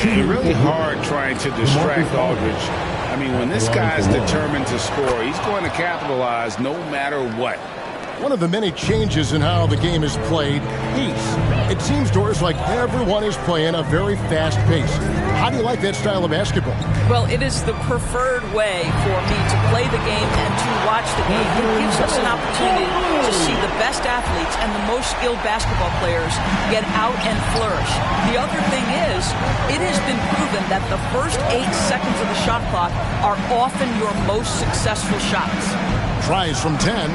really hard trying to distract Aldridge. I mean, when this guy's determined to score, he's going to capitalize no matter what. One of the many changes in how the game is played, pace. It seems to us like everyone is playing a very fast pace. How do you like that style of basketball? Well, it is the preferred way for me to play the game and to watch the game. It gives us an opportunity to see the best athletes and the most skilled basketball players get out and flourish. The other thing is, it has been proven that the first 8 seconds of the shot clock are often your most successful shots. Tries from 10.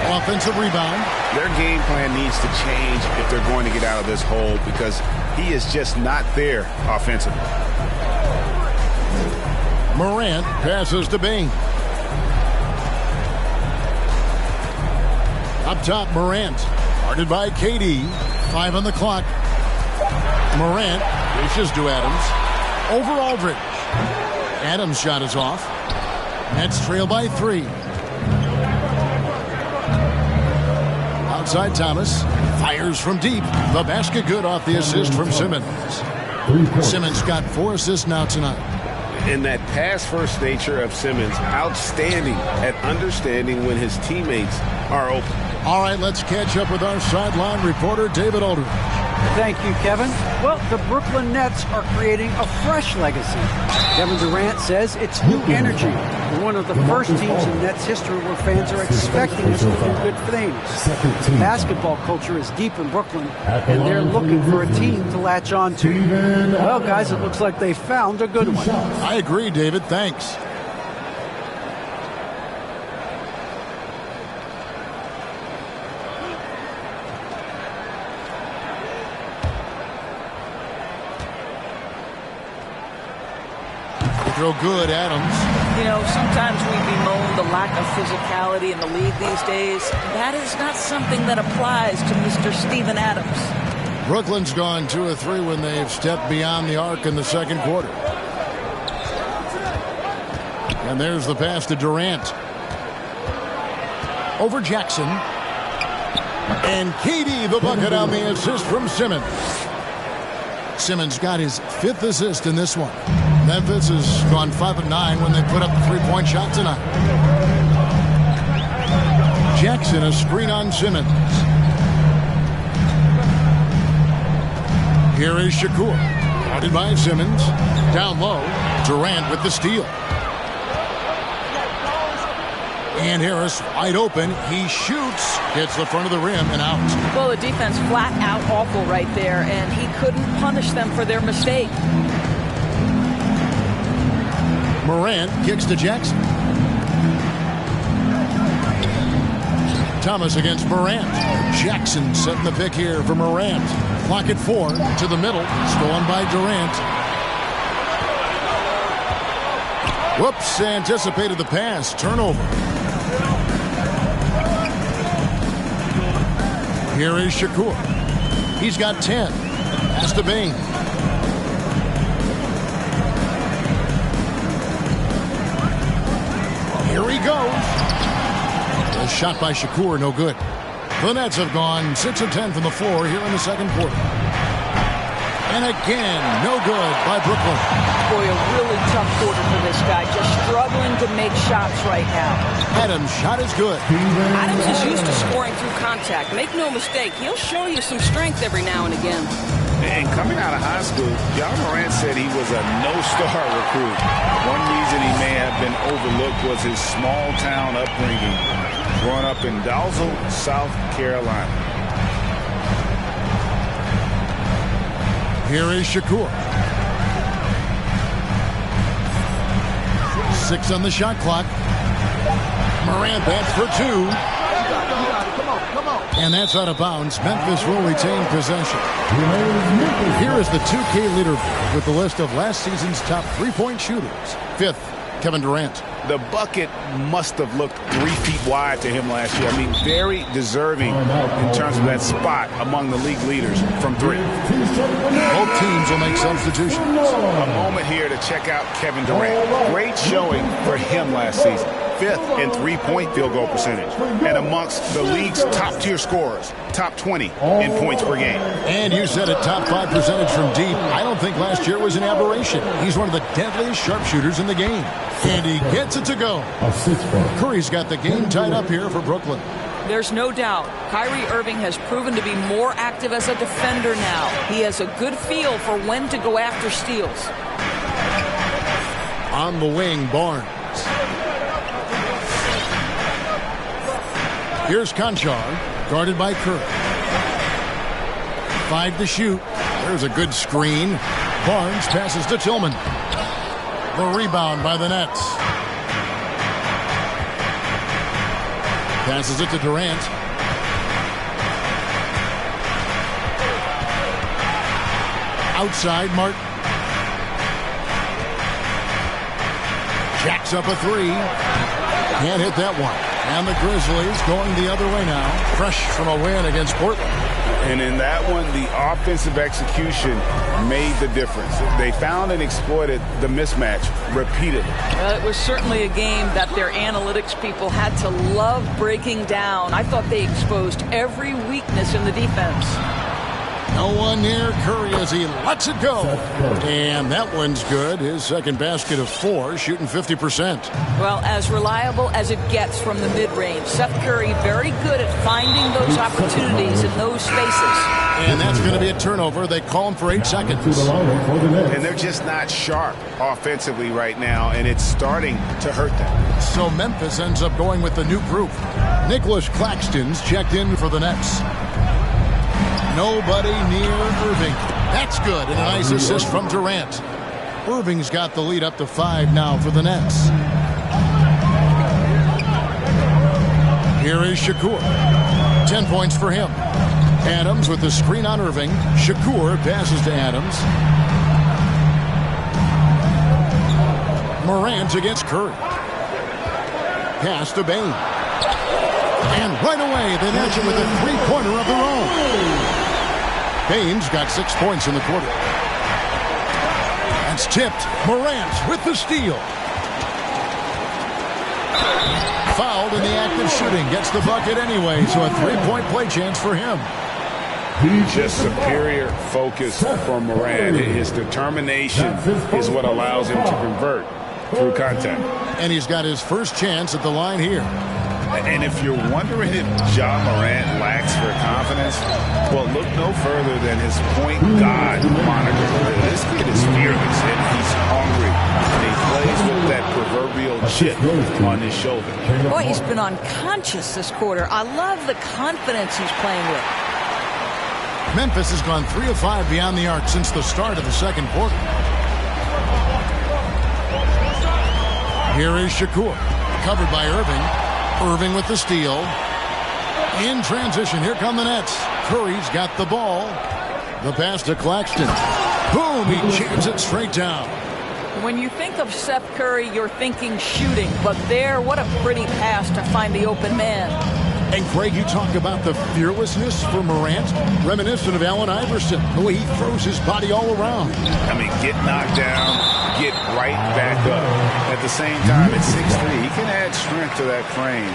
Offensive rebound. Their game plan needs to change if they're going to get out of this hole because he is just not there offensively. Morant passes to Bing. Up top, Morant. Guarded by KD. 5 on the clock. Morant dishes to Adams. Over Aldridge. Adams' shot is off. Nets trail by 3. Outside Thomas. Fires from deep. The basket good off the assist from Simmons. Simmons got 4 assists now tonight. And that pass-first nature of Simmons, outstanding at understanding when his teammates are open. All right, let's catch up with our sideline reporter, David Aldridge. Thank you, Kevin. Well, the Brooklyn Nets are creating a fresh legacy. Kevin Durant says it's new energy. We're one of the first teams in Nets history where fans are expecting us to do good things. Basketball culture is deep in Brooklyn, and they're looking for a team to latch on to. Well, guys, it looks like they found a good one. I agree, David. Thanks. Throw good, Adams. You know, sometimes we bemoan the lack of physicality in the league these days. That is not something that applies to Mr. Steven Adams. Brooklyn's gone 2 of 3 when they've stepped beyond the arc in the second quarter. And there's the pass to Durant. Over Jackson. And KD the bucket on the assist from Simmons. Simmons got his 5th assist in this one. Memphis has gone 5 of 9 when they put up the 3-point shot tonight. Jackson a screen on Simmons. Here is Shakur. Guarded by Simmons. Down low. Durant with the steal. And Harris wide open. He shoots. Hits the front of the rim and out. Well, the defense flat out awful right there, and he couldn't punish them for their mistake. Morant kicks to Jackson. Thomas against Morant. Jackson setting the pick here for Morant. Clock at 4 to the middle. Stolen by Durant. Whoops, anticipated the pass. Turnover. Here is Shakur. He's got 10. Pass to Bing. Here he goes. A shot by Shakur, no good. The Nets have gone 6 of 10 from the floor here in the second quarter. And again, no good by Brooklyn. Boy, a really tough quarter for this guy. Just struggling to make shots right now. Adams' shot is good. Adams is used to scoring through contact. Make no mistake, he'll show you some strength every now and again. And coming out of high school, John Morant said he was a no-star recruit. One reason he may have been overlooked was his small-town upbringing, growing up in Dalzell, South Carolina. Here is Shakur. 6 on the shot clock. Morant bats for 2. And that's out of bounds. Memphis will retain possession. Here is the 2K leaderboard with the list of last season's top 3-point shooters. 5th, Kevin Durant. the bucket must have looked 3 feet wide to him last year. I mean, very deserving in terms of that spot among the league leaders from 3. Both teams will make substitutions. A moment here to check out Kevin Durant. Great showing for him last season. 5th in three-point field goal percentage, and amongst the league's top-tier scorers, top 20 in points per game. And you said it, top 5 percentage from deep. I don't think last year was an aberration. He's one of the deadliest sharpshooters in the game. And he gets it to go. Curry's got the game tied up here for Brooklyn. There's no doubt Kyrie Irving has proven to be more active as a defender now. He has a good feel for when to go after steals. On the wing, Barnes. Here's Conchar, guarded by Curry. 5 to shoot. There's a good screen. Barnes passes to Tillman. The rebound by the Nets. Passes it to Durant. Outside, Martin. Jacks up a 3. Can't hit that one. And the Grizzlies going the other way now. Fresh from a win against Portland. And in that one, the offensive execution made the difference. They found and exploited the mismatch repeatedly. It was certainly a game that their analytics people had to love breaking down. I thought they exposed every weakness in the defense. No one near Curry as he lets it go. And that one's good. His second basket of 4, shooting 50%. Well, as reliable as it gets from the mid-range. Seth Curry very good at finding those opportunities in those spaces. And that's going to be a turnover. They call him for 8 seconds. And they're just not sharp offensively right now, and it's starting to hurt them. So Memphis ends up going with the new group. Nicholas Claxton's checked in for the Nets. Nobody near Irving. That's good. And a nice assist from Durant. Irving's got the lead up to 5 now for the Nets. Here is Shakur. 10 points for him. Adams with the screen on Irving. Shakur passes to Adams. Morant against Curry. Pass to Bain. And right away, they match it with a 3-pointer of their own. Bain's got 6 points in the quarter. That's tipped. Morant with the steal. Fouled in the act of shooting. Gets the bucket anyway, so a 3-point play chance for him. Just superior focus for Morant. His determination is what allows him to convert through contact. And he's got his first chance at the line here. And if you're wondering if Ja Morant lacks for confidence, well, look no further than his point guard moniker. This kid is fearless, and he's hungry. And he plays with that proverbial chip on his shoulder. Boy, he's been unconscious this quarter. I love the confidence he's playing with. Memphis has gone 3 of 5 beyond the arc since the start of the second quarter. Here is Shakur, covered by Irving. Irving with the steal. In transition, here come the Nets. Curry's got the ball. The pass to Claxton. Boom, he jams it straight down. When you think of Seth Curry, you're thinking shooting. But there, what a pretty pass to find the open man. And Craig, you talk about the fearlessness for Morant, reminiscent of Allen Iverson, the way he throws his body all around. I mean, get knocked down, get right back up. At the same time, at 6'3", he can add strength to that frame.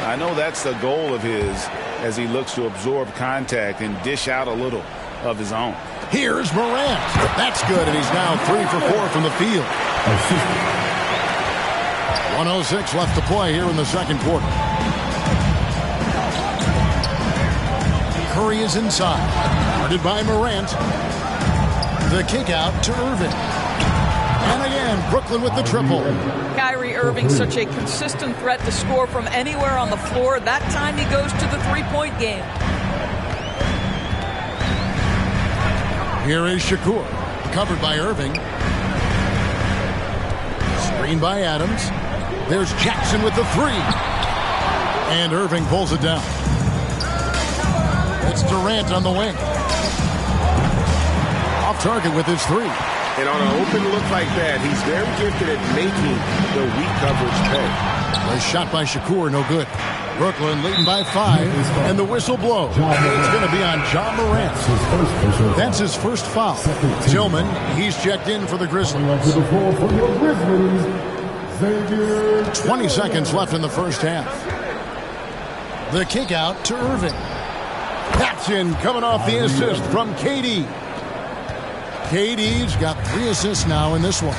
I know that's the goal of his as he looks to absorb contact and dish out a little of his own. Here's Morant. That's good, and he's now 3 for 4 from the field. 1:06 left to play here in the second quarter. Curry is inside. Guarded by Morant. The kick out to Irving. And again, Brooklyn with the triple. Kyrie Irving, such a consistent threat to score from anywhere on the floor. That time he goes to the 3-point game. Here is Shakur, covered by Irving. Screened by Adams. There's Jackson with the 3. And Irving pulls it down. It's Durant on the wing. Off target with his 3. And on an open look like that, he's very gifted at making the weak coverage pay. A shot by Shakur, no good. Brooklyn leading by 5, and the whistle blows. It's going to be on Ja Morant. That's his first foul. Tillman, he's checked in for the Grizzlies. 20 seconds left in the first half. The kick out to Irving. Paxson coming off the assist from KD. KD's got 3 assists now in this one.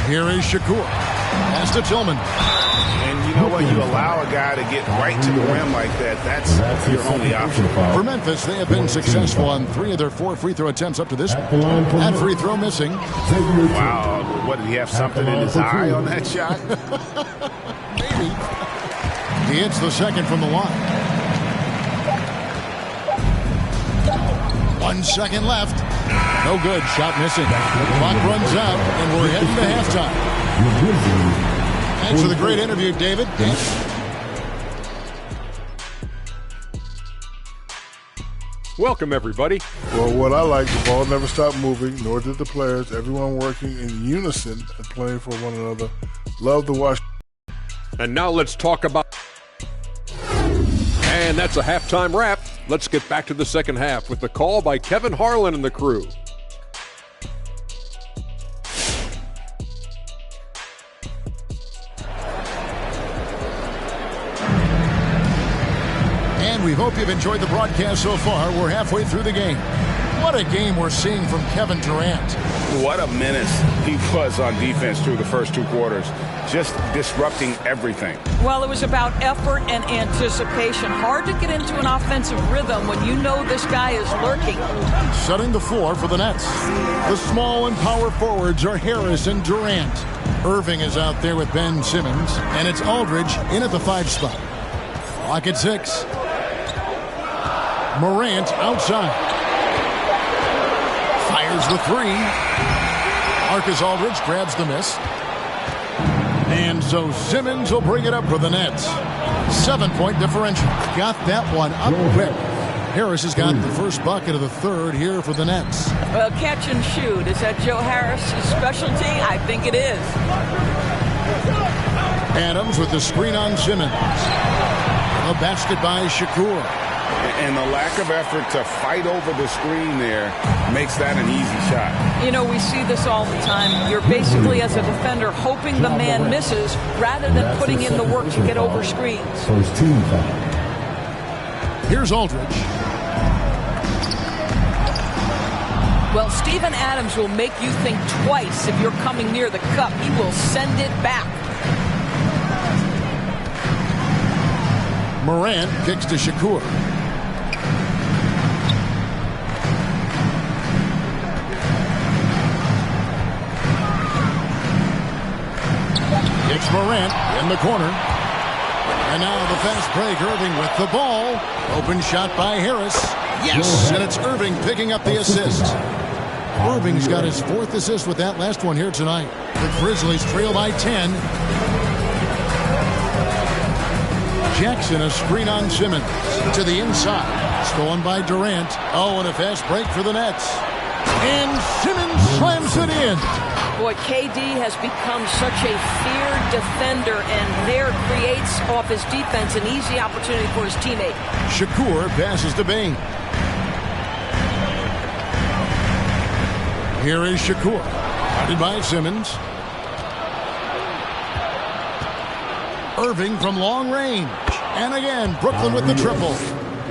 Here is Shakur. Pass to Tillman. And you know what? You allow a guy to get right to the rim like that. That's your only option. For Memphis, they have been successful on 3 of their 4 free throw attempts up to this point. That free throw missing. Wow. What, did he have something in his eye on that shot? Maybe. He hits the second from the line. 1 second left. No good. Shot missing. Clock runs out, and we're heading to halftime. Thanks for the great interview, David. Welcome, everybody. Well, what I like, the ball never stopped moving, nor did the players. Everyone working in unison and playing for one another. Love to watch. And now let's talk about... And that's a halftime wrap. Let's get back to the second half with the call by Kevin Harlan and the crew. And we hope you've enjoyed the broadcast so far. We're halfway through the game. What a game we're seeing from Kevin Durant. What a menace he was on defense through the first 2 quarters. Just disrupting everything. Well, it was about effort and anticipation. Hard to get into an offensive rhythm when you know this guy is lurking. Setting the floor for the Nets. The small and power forwards are Harris and Durant. Irving is out there with Ben Simmons, and it's Aldridge in at the 5 spot. Clock at 6. Morant outside. Fires the 3. Marcus Aldridge grabs the miss. And so Simmons will bring it up for the Nets. 7-point differential. Got that one up quick. Harris has got the first bucket of the third here for the Nets. Well, catch and shoot. Is that Joe Harris' specialty? I think it is. Adams with the screen on Simmons. A basket by Shakur. And the lack of effort to fight over the screen there makes that an easy shot. You know, we see this all the time. You're basically, as a defender, hoping the man misses rather than putting in the work to get over screens. Here's Aldridge. Well, Steven Adams will make you think twice if you're coming near the cup. He will send it back. Morant kicks to Shakur. It's Morant in the corner. And now the fast break. Irving with the ball. Open shot by Harris. Yes! And it's Irving picking up the assist. Irving's got his 4th assist with that last one here tonight. The Grizzlies trail by 10. Jackson, a screen on Simmons. To the inside. Stolen by Durant. Oh, and a fast break for the Nets. And Simmons slams it in. Boy, KD has become such a feared defender, and there creates off his defense an easy opportunity for his teammate. Shakur passes to Bane. Here is Shakur. Guarded by Simmons. Irving from long range. And again, Brooklyn with the triple.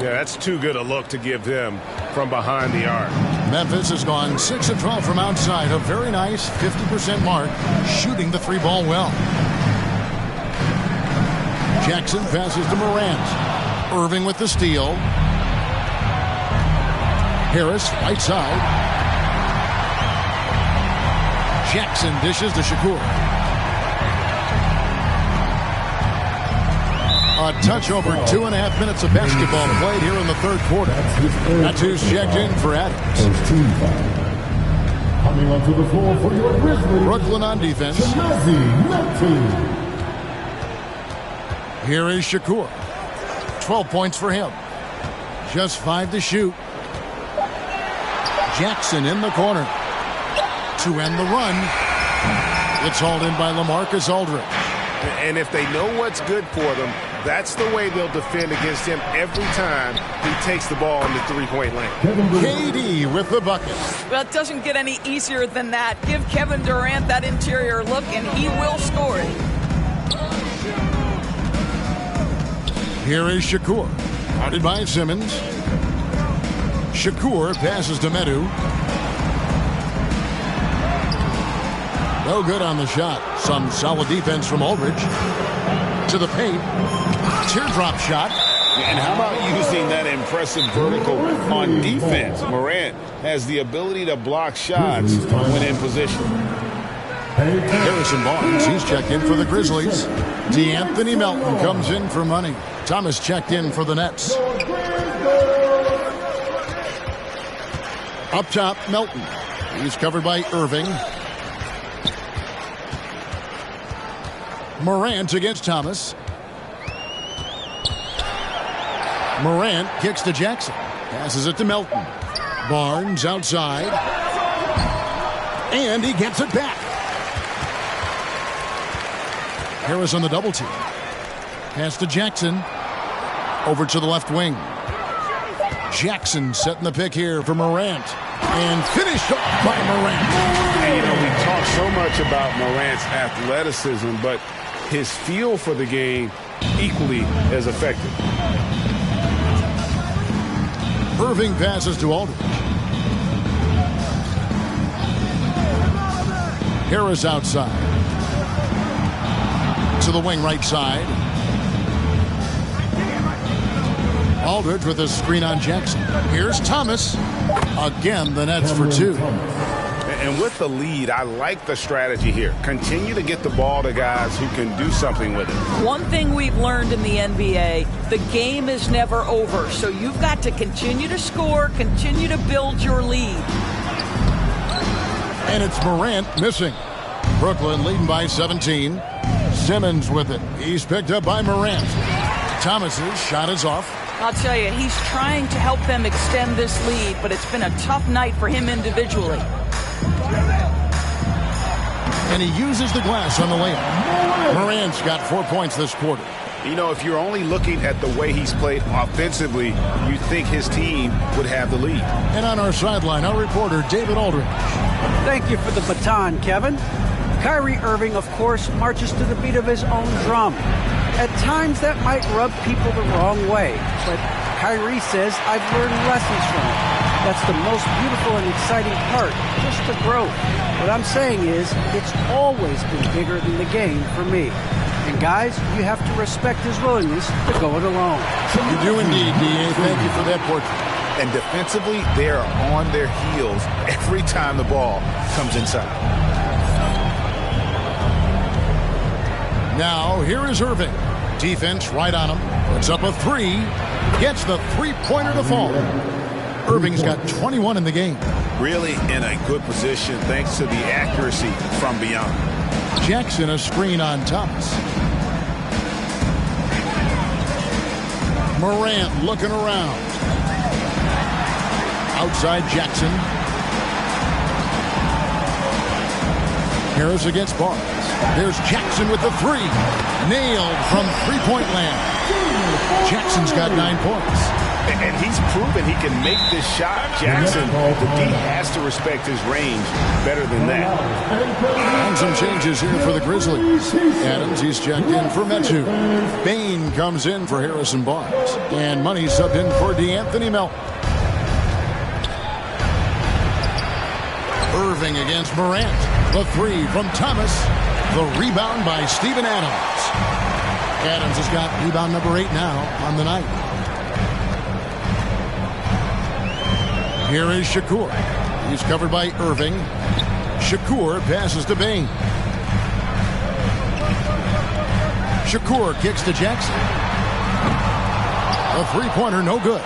Yeah, that's too good a look to give them from behind the arc. Memphis has gone 6 of 12 from outside. A very nice 50% mark, shooting the 3-ball well. Jackson passes to Morant. Irving with the steal. Harris, right side. Jackson dishes to Shakur. A touch over 2.5 minutes of basketball played here in the third quarter. That's who's checked in for Adams. Coming onto the floor for your Grizzlies. Brooklyn on defense. Here is Shakur. 12 points for him. Just 5 to shoot. Jackson in the corner. To end the run. It's hauled in by LaMarcus Aldridge. And if they know what's good for them, that's the way they'll defend against him every time he takes the ball in the three-point lane. KD with the bucket. Well, it doesn't get any easier than that. Give Kevin Durant that interior look, and he will score it. Here is Shakur. Guarded by Simmons. Shakur passes to Medu. No good on the shot. Some solid defense from Aldridge. To the paint. Teardrop shot. And how about using that impressive vertical on defense? Morant has the ability to block shots when in position. Harrison Barnes, he's checked in for the Grizzlies. DeAnthony Melton comes in for money. Thomas checked in for the Nets. Up top, Melton. He's covered by Irving. Morant against Thomas. Morant kicks to Jackson. Passes it to Melton. Barnes outside. And he gets it back. Harris on the double team. Pass to Jackson. Over to the left wing. Jackson setting the pick here for Morant. And finished off by Morant. And, you know, we talk so much about Morant's athleticism, but his feel for the game equally as effective. Irving passes to Aldridge. Harris outside. To the wing right side. Aldridge with a screen on Jackson. Here's Thomas. Again, the Nets for two. And with the lead, I like the strategy here. Continue to get the ball to guys who can do something with it. One thing we've learned in the NBA, the game is never over. So you've got to continue to score, continue to build your lead. And it's Morant missing. Brooklyn leading by 17. Simmons with it. He's picked up by Morant. Thomas's shot is off. I'll tell you, he's trying to help them extend this lead, but it's been a tough night for him individually. And he uses the glass on the layup. Morant's got 4 points this quarter. You know, if you're only looking at the way he's played offensively, you think his team would have the lead. And on our sideline, our reporter, David Aldridge. Thank you for the baton, Kevin. Kyrie Irving, of course, marches to the beat of his own drum. At times, that might rub people the wrong way, but Kyrie says, I've learned lessons from it. That's the most beautiful and exciting part, just the growth. What I'm saying is, it's always been bigger than the game for me. And guys, you have to respect his willingness to go it alone. You do indeed, D.A. Thank you for that portrait. And defensively, they are on their heels every time the ball comes inside. Now, here is Irving. Defense right on him. Puts up a three. Gets the three-pointer to fall. Irving's got 21 in the game. Really in a good position thanks to the accuracy from beyond. Jackson a screen on Thomas. Morant looking around. Outside Jackson. Harris against Barnes. There's Jackson with the three. Nailed from three-point land. Jackson's got 9 points. And he's proven he can make this shot. Jackson, the D has to respect his range better than that. And some changes here for the Grizzlies. Adams, he's checked in for Metu. Bain comes in for Harrison Barnes. And Money subbed in for DeAnthony Melton. Irving against Morant. The three from Thomas. The rebound by Steven Adams. Adams has got rebound number 8 now on the night. Here is Shakur. He's covered by Irving. Shakur passes to Bain. Shakur kicks to Jackson. A three-pointer, no good.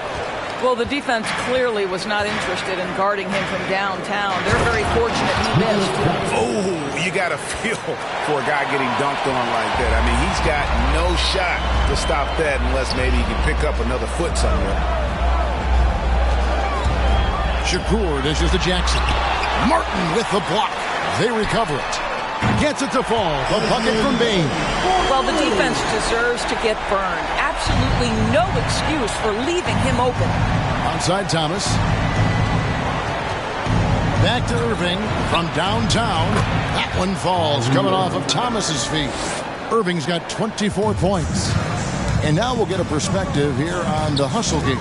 Well, the defense clearly was not interested in guarding him from downtown. They're very fortunate he missed. Oh, you got to feel for a guy getting dunked on like that. I mean, he's got no shot to stop that unless maybe he can pick up another foot somewhere. Shakur dishes to Jackson. Martin with the block. They recover it. Gets it to fall. The bucket from Bane. Well, the defense deserves to get burned. Absolutely no excuse for leaving him open. Onside Thomas. Back to Irving from downtown. That one falls, coming off of Thomas's feet. Irving's got 24 points. And now we'll get a perspective here on the hustle game,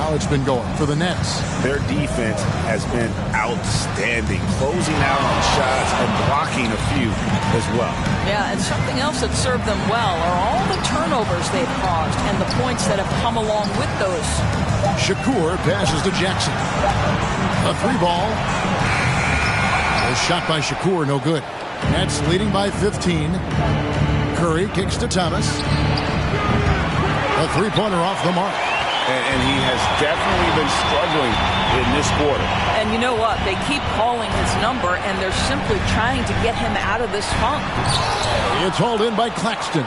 how it's been going for the Nets. Their defense has been outstanding, closing out on shots and blocking a few as well. Yeah, and something else that served them well are all the turnovers they've caused and the points that have come along with those. Shakur passes to Jackson. A three ball. A shot by Shakur, no good. Nets leading by 15. Curry kicks to Thomas. A three-pointer off the mark. And he has definitely been struggling in this quarter. And you know what? They keep calling his number, and they're simply trying to get him out of this funk. It's hauled in by Claxton.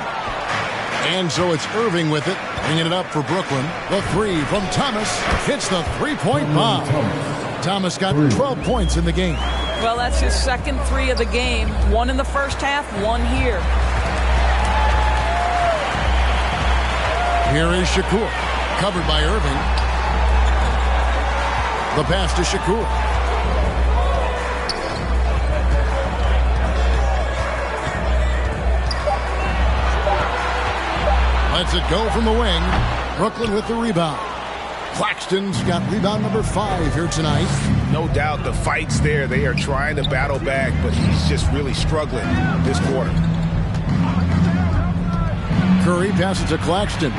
And so it's Irving with it, bringing it up for Brooklyn. The three from Thomas hits the three-point bomb. Thomas got 12 points in the game. Well, that's his second three of the game. One in the first half, one here. Here is Shakur, covered by Irving. The pass to Shakur. Lets it go from the wing. Brooklyn with the rebound. Claxton's got rebound number 5 here tonight. No doubt the fight's there. They are trying to battle back, but he's just really struggling this quarter. Curry passes to Claxton.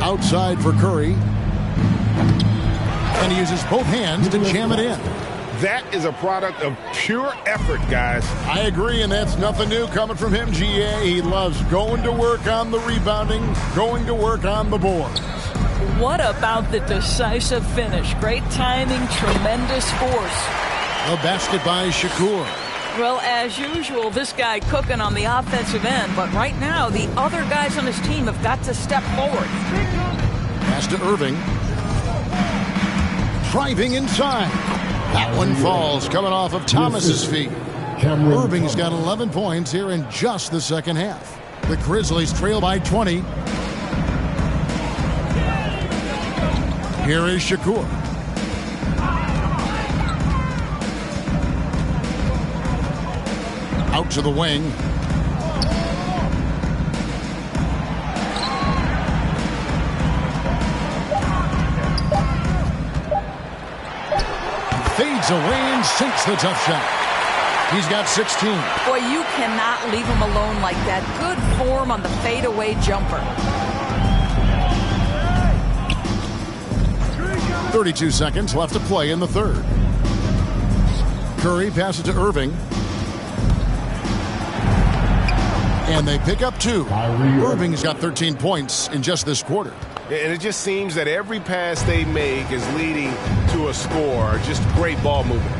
Outside for Curry. And he uses both hands to jam it in. That is a product of pure effort, guys. I agree, and that's nothing new coming from him, GA. He loves going to work on the rebounding, going to work on the board. What about the decisive finish? Great timing, tremendous force. A basket by Shakur. Well, as usual, this guy cooking on the offensive end, but right now the other guys on his team have got to step forward. Pass to Irving. Driving inside. That one falls, coming off of Thomas's feet. Irving's got 11 points here in just the second half. The Grizzlies trail by 20. Here is Shakur. Out to the wing. Fades away and sinks the tough shot. He's got 16. Boy, you cannot leave him alone like that. Good form on the fadeaway jumper. 32 seconds left to play in the third. Curry passes to Irving. And they pick up 2. Irving's got 13 points in just this quarter. And it just seems that every pass they make is leading to a score. Just great ball movement.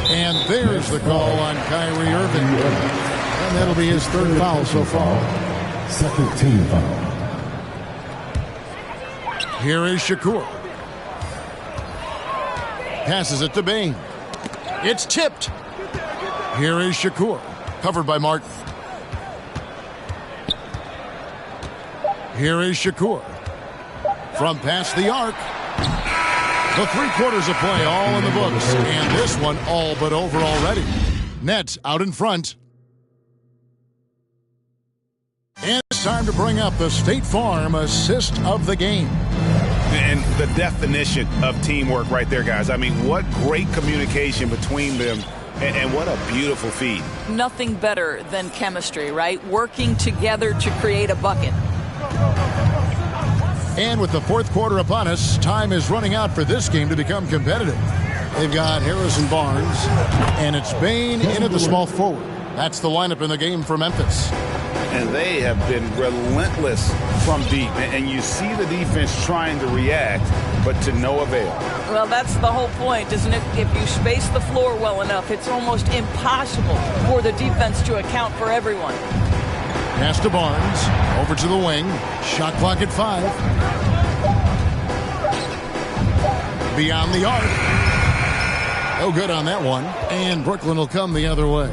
And there's the call on Kyrie Irving. And that'll be his third foul so far. Second team foul. Here is Shakur. Passes it to Bane. It's tipped. Here is Shakur. Covered by Martin. Here is Shakur. From past the arc. The 3 quarters of play all in the books. And this one all but over already. Nets out in front. And it's time to bring up the State Farm assist of the game. And the definition of teamwork right there, guys. I mean, what great communication between them. And what a beautiful feed. Nothing better than chemistry, right? Working together to create a bucket. And with the fourth quarter upon us, time is running out for this game to become competitive. They've got Harrison Barnes, and it's Bane in at the small forward. That's the lineup in the game for Memphis. And they have been relentless from deep. And you see the defense trying to react, but to no avail. Well, that's the whole point, isn't it? If you space the floor well enough, it's almost impossible for the defense to account for everyone. Pass to Barnes. Over to the wing. Shot clock at 5. Beyond the arc. No good on that one. And Brooklyn will come the other way.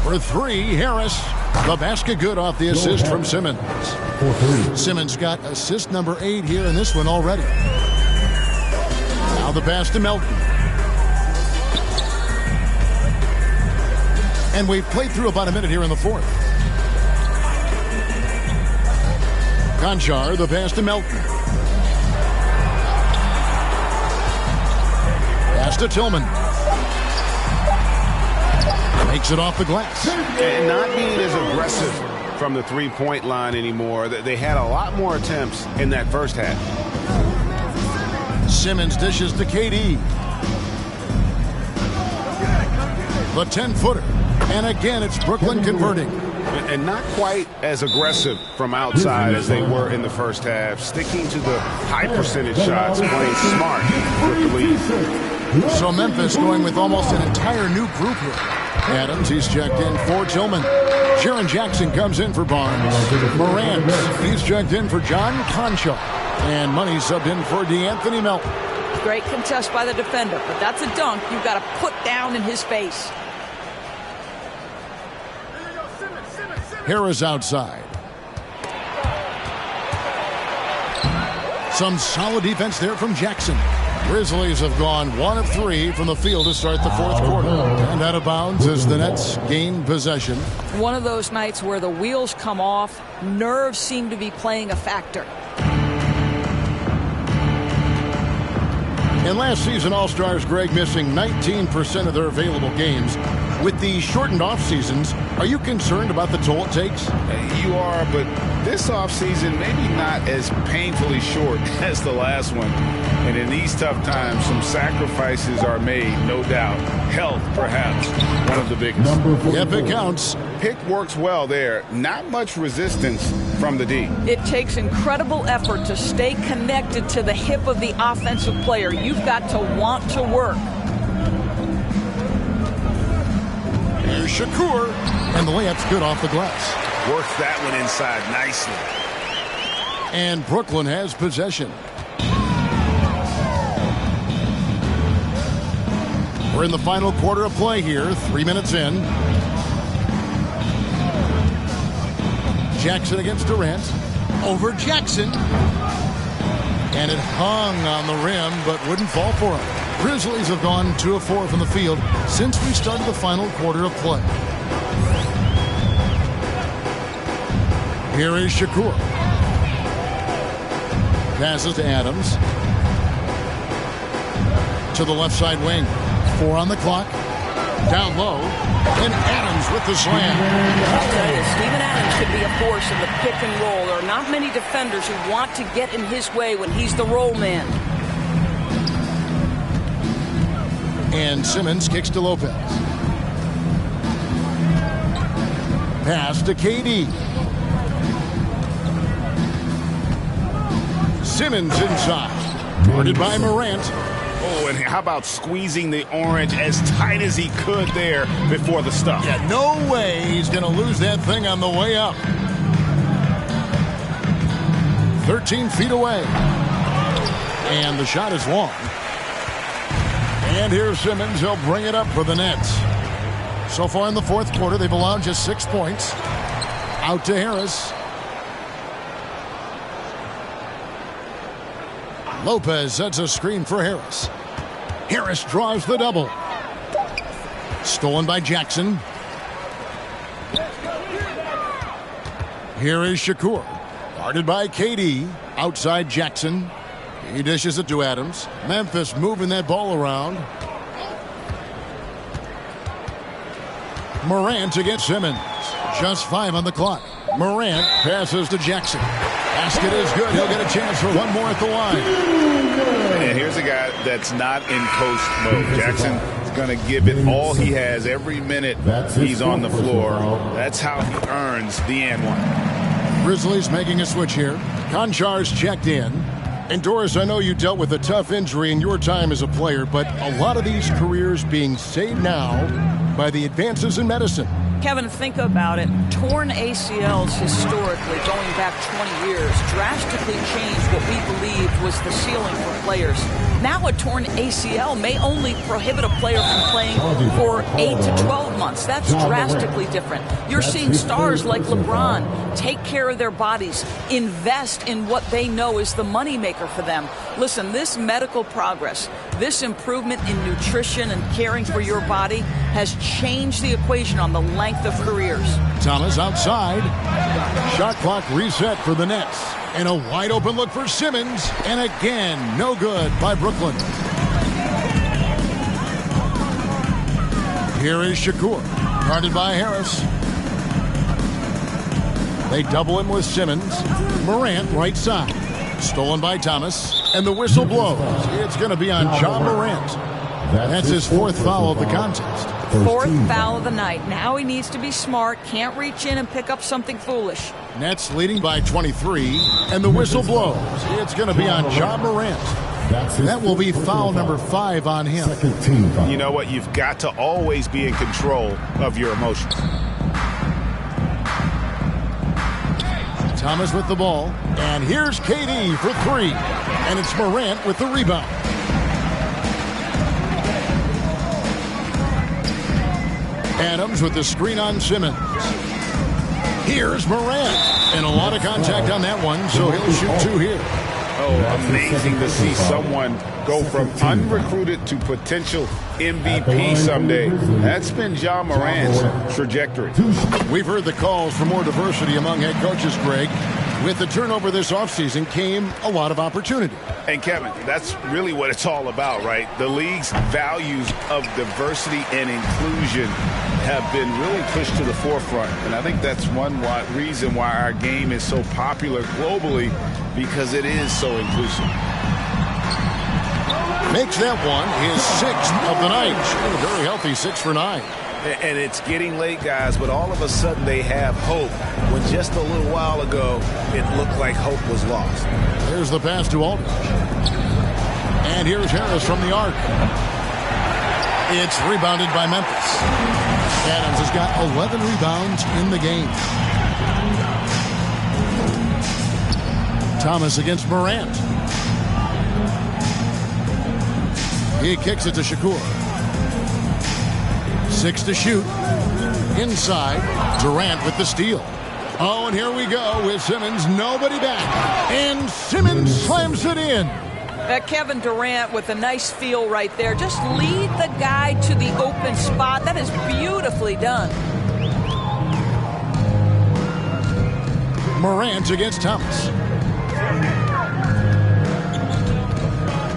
For three, Harris. The basket good off the assist from Simmons. Simmons got assist number 8 here in this one already. Now the pass to Melton. And we've played through about a minute here in the fourth. Konchar, the pass to Melton. Pass to Tillman. Makes it off the glass. And not being as aggressive from the three-point line anymore. They had a lot more attempts in that first half. Simmons dishes to KD. The 10-footer. And again, it's Brooklyn converting. And not quite as aggressive from outside as they were in the first half. Sticking to the high percentage shots, playing smart with the lead. So Memphis going with almost an entire new group here. Adams, he's checked in for Tillman. Jaren Jackson comes in for Barnes. Morant, he's checked in for John Konchar. And Money subbed in for DeAnthony Melton. Great contest by the defender, but that's a dunk you've got to put down in his face. Harris outside. Some solid defense there from Jackson. Grizzlies have gone 1 of 3 from the field to start the fourth quarter. And out of bounds as the Nets gain possession. One of those nights where the wheels come off, nerves seem to be playing a factor. And last season, All-Stars, Greg, missing 19% of their available games. With the shortened off seasons, are you concerned about the toll it takes? You are, but this offseason maybe not as painfully short as the last one. And in these tough times, some sacrifices are made, no doubt. Health, perhaps, one of the biggest. If it counts. Pick works well there. Not much resistance from the D. It takes incredible effort to stay connected to the hip of the offensive player. You've got to want to work. Here's Shakur, and the layup's good off the glass. Works that one inside nicely. And Brooklyn has possession. We're in the final quarter of play here, 3 minutes in. Jackson against Durant. Over Jackson. And it hung on the rim, but wouldn't fall for him. Grizzlies have gone 2 of 4 from the field since we started the final quarter of play. Here is Shakur. Passes to Adams. To the left side wing. 4 on the clock. Down low. And Adams with the slam. I'll tell you, Steven Adams could be a force in the pick and roll. There are not many defenders who want to get in his way when he's the roll man. And Simmons kicks to Lopez. Pass to KD. Simmons inside. Guarded by Morant. Oh, and how about squeezing the orange as tight as he could there before the stuff? Yeah, no way he's going to lose that thing on the way up. 13 feet away. And the shot is long. And here's Simmons. He'll bring it up for the Nets. So far in the fourth quarter, they've allowed just 6 points. Out to Harris. Lopez sets a screen for Harris. Harris draws the double. Stolen by Jackson. Here is Shakur. Guarded by KD. Outside Jackson. He dishes it to Adams. Memphis moving that ball around. Morant against Simmons. Just 5 on the clock. Morant passes to Jackson. Basket is good. He'll get a chance for one more at the line. And here's a guy that's not in coast mode. Jackson is going to give it all he has every minute he's on the floor. That's how he earns the and one. Grizzlies making a switch here. Konchar's checked in. And Doris, I know you dealt with a tough injury in your time as a player, but a lot of these careers being saved now by the advances in medicine. Kevin, think about it. Torn ACLs historically, going back 20 years, drastically changed what we believed was the ceiling for players. Now a torn ACL may only prohibit a player from playing for 8 to 12 months. That's drastically different. You're seeing stars like LeBron take care of their bodies, invest in what they know is the moneymaker for them. Listen, this medical progress, this improvement in nutrition and caring for your body has changed the equation on the length of careers. Thomas outside. Shot clock reset for the Nets. And a wide open look for Simmons. And again, no good by Brooklyn. Here is Shakur. Guarded by Harris. They double him with Simmons. Morant right side. Stolen by Thomas. And the whistle blows. It's going to be on Ja Morant. That's his fourth foul of the contest. Fourth foul of the night. Now he needs to be smart. Can't reach in and pick up something foolish. Nets leading by 23. And the whistle blows. It's going to be on Ja Morant. That will be foul number 5 on him. You know what? You've got to always be in control of your emotions. Thomas with the ball. And here's KD for 3. And it's Morant with the rebound. Adams with the screen on Simmons. Here's Morant. And a lot of contact on that one, so he'll shoot 2 here. Oh, amazing to see someone go from unrecruited to potential MVP someday. That's been Ja Morant's trajectory. We've heard the calls for more diversity among head coaches, Greg. With the turnover this offseason came a lot of opportunity. And Kevin, that's really what it's all about, right? The league's values of diversity and inclusion have been really pushed to the forefront. And I think that's one reason why our game is so popular globally, because it is so inclusive. Makes that one his 6th of the night. A very healthy 6 for 9. And it's getting late, guys, but all of a sudden they have hope when just a little while ago it looked like hope was lost. There's the pass to Aldridge. And here's Harris from the arc. It's rebounded by Memphis. Adams has got 11 rebounds in the game. Thomas against Morant. He kicks it to Shakur. 6 to shoot. Inside. Durant with the steal. Oh, and here we go with Simmons. Nobody back. And Simmons slams it in. Kevin Durant with a nice feel right there. Just lead the guy to the open spot. That is beautifully done. Morant against Thomas.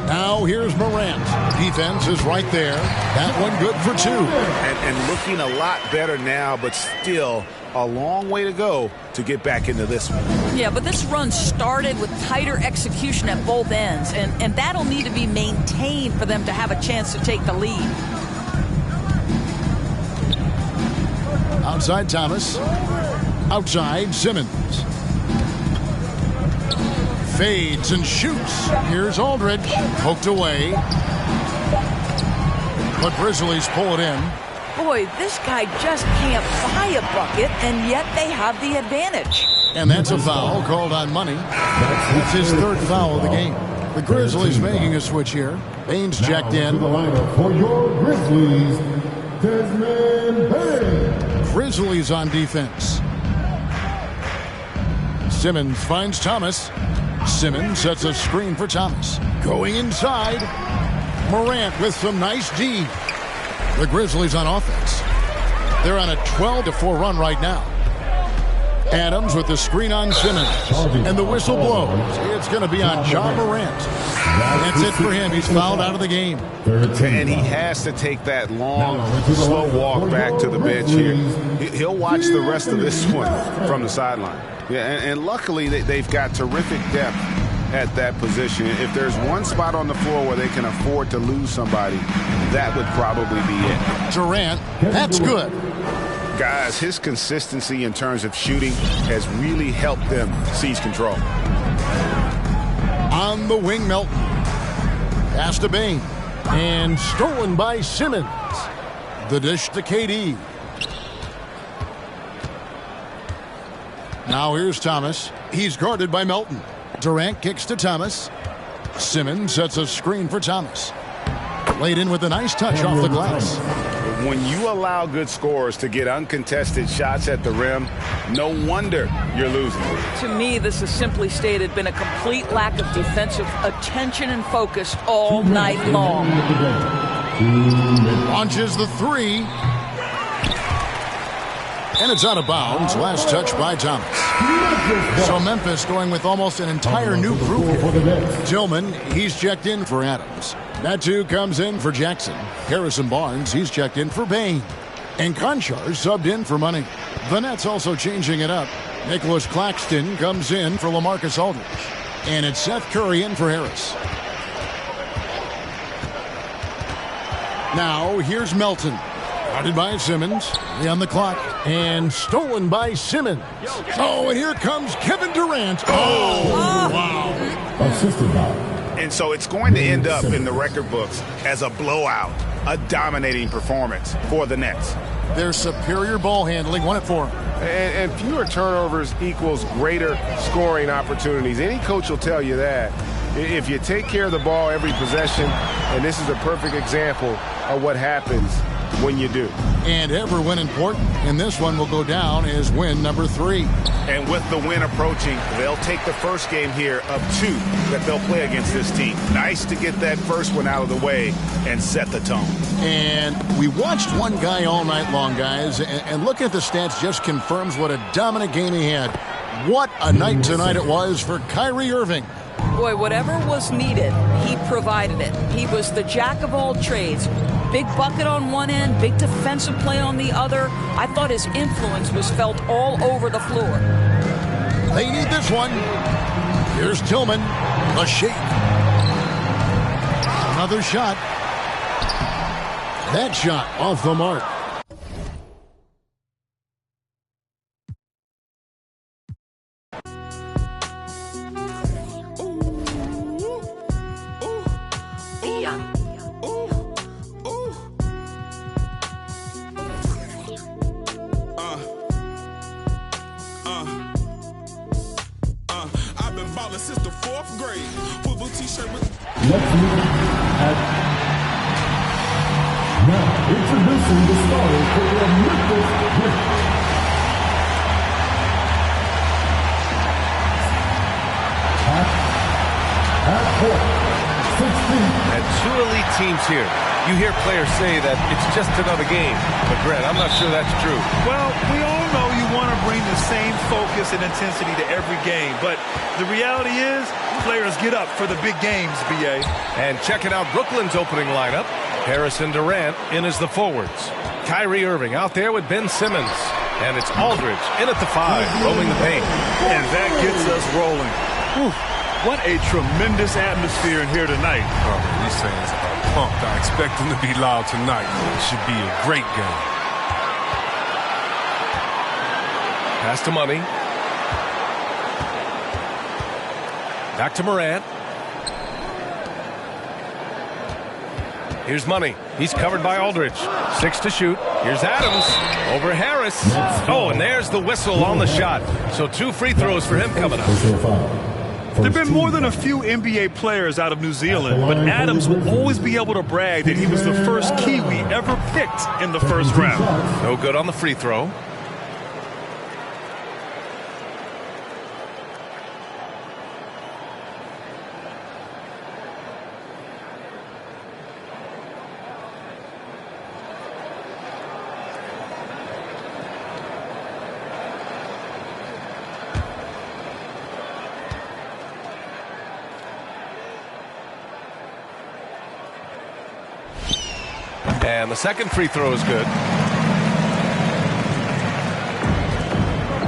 Now here's Morant. Defense is right there. That one good for 2. And looking a lot better now, but still a long way to go to get back into this one. Yeah, but this run started with tighter execution at both ends, and that'll need to be maintained for them to have a chance to take the lead. Outside Thomas. Outside Simmons. Fades and shoots. Here's Aldridge. Poked away. But Grizzlies pull it in. Boy, this guy just can't buy a bucket, and yet they have the advantage. And that's a foul called on Money. That's his 3rd foul of the game. The Grizzlies making a switch here. Baines checked in. The lineup for your Grizzlies, Desmond Baines. Grizzlies on defense. Simmons finds Thomas. Simmons sets a screen for Thomas. Going inside. Morant with some nice D. The Grizzlies on offense. They're on a 12-4 run right now. Adams with the screen on Simmons. And the whistle blows. It's going to be on Ja Morant. That's it for him. He's fouled out of the game. And he has to take that long, slow walk back to the bench here. He'll watch the rest of this one from the sideline. Yeah, and luckily they've got terrific depth at that position. If there's one spot on the floor where they can afford to lose somebody, that would probably be it. Durant, that's good. Guys, his consistency in terms of shooting has really helped them seize control. On the wing, Melton. Pass to Bain. And stolen by Simmons. The dish to KD. Now here's Thomas. He's guarded by Melton. Durant kicks to Thomas. Simmons sets a screen for Thomas. Laid in with a nice touch off the glass. When you allow good scorers to get uncontested shots at the rim, no wonder you're losing. To me, this has simply stated been a complete lack of defensive attention and focus all night long. Launches the three. And it's out of bounds. Last touch by Thomas. So Memphis going with almost an entire new group here. Tillman, he's checked in for Adams. Natu comes in for Jackson. Harrison Barnes, he's checked in for Bain. And Conchar subbed in for Money. The Nets also changing it up. Nicholas Claxton comes in for LaMarcus Aldridge. And it's Seth Curry in for Harris. Now here's Melton. Guarded by Simmons. On the clock. And stolen by Simmons. Oh, and here comes Kevin Durant. Oh, wow. Assisted by. And so it's going to end up in the record books as a blowout, a dominating performance for the Nets. Their superior ball handling won it for them. And fewer turnovers equals greater scoring opportunities. Any coach will tell you that. If you take care of the ball every possession, and this is a perfect example of what happens when you do. And ever when important, and this one will go down as win number 3. And with the win approaching, they'll take the first game here of 2 that they'll play against this team. Nice to get that first one out of the way and set the tone. And we watched one guy all night long, guys, and looking at the stats just confirms what a dominant game he had. What a night tonight it was for Kyrie Irving. Boy, whatever was needed, he provided it. He was the jack of all trades. Big bucket on one end, big defensive play on the other. I thought his influence was felt all over the floor. They need this one. Here's Tillman. A shake. Another shot. That shot off the mark. Let's meet at now introducing the starters for the Memphis Grizzlies. At court, 16. And 2 elite teams here. You hear players say that it's just another game. But, Grant, I'm not sure that's true. Well, we all know you want to bring the same focus and intensity to every game. But the reality is, players get up for the big games, B.A. And checking out Brooklyn's opening lineup, Harrison Durant in as the forwards. Kyrie Irving out there with Ben Simmons. And it's Aldridge in at the 5, roaming the paint. And that gets us rolling. Whew. What a tremendous atmosphere in here tonight. Oh, man, these fans are pumped. I expect them to be loud tonight. It should be a great game. Pass to Money. Back to Morant. Here's Money. He's covered by Aldridge. 6 to shoot. Here's Adams. Over Harris. Oh, and there's the whistle on the shot. So 2 free throws for him coming up. There have been more than a few NBA players out of New Zealand, but Adams will always be able to brag that he was the first Kiwi ever picked in the first round. No good on the free throw. And the second free throw is good.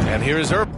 And here is Irving.